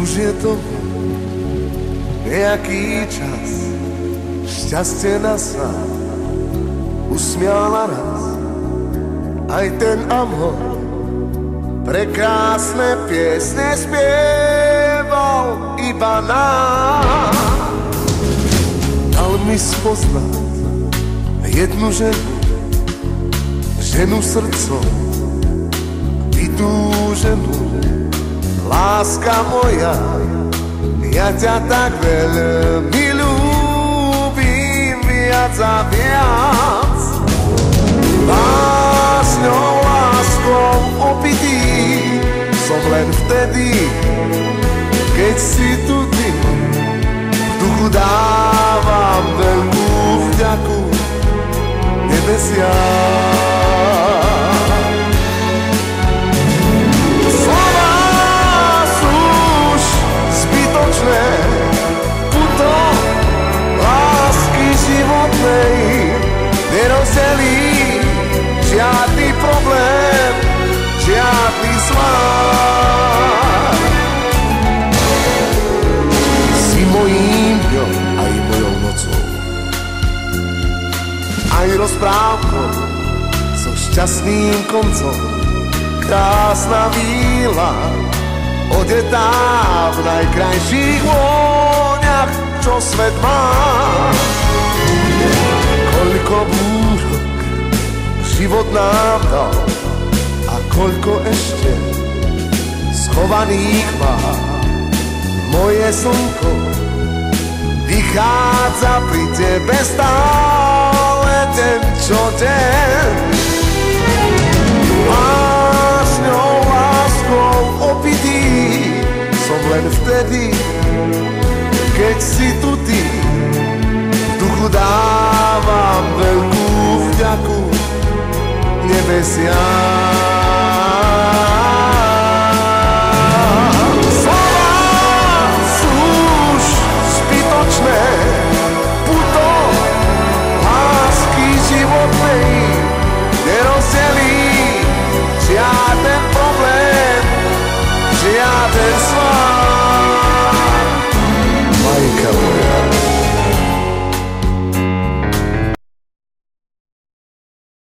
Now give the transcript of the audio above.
už je tomu nejaký čas, šťastie nás sa usmial naraz. Aj ten amor prekrásne piesne spieval iba nám. Dal mi spoznať jednu ženu, ženu srdcom vytúženú. Láska moja, ja ťa tak veľmi ľúbim viac a viac. Básňou, láskou opitý som len vtedy, keď si tu ty. V duchu dávam veľkú vďaku nebesiam. Slova sú už zbytočné, puto lásky životnej nerozdelí žiadny problém, žiadny svár. Si mojím dňom aj mojou nocou, aj rozprávkou so šťastným koncom. Krásna víla, odetá v najkrajších vôňach, čo svet má. Koľko búrok život nám dal a koľko ešte schovaných má. Moje slnko vychádza pri tebe stále deň čo deň. Básňou, láskou opitý som len vtedy, keď si tu ty. V duchu dávam veľkú vďaku nebesiam. Slova sú už zbytočné, puto lásky životnej nerozdelí žiaden problém, žiaden svoj.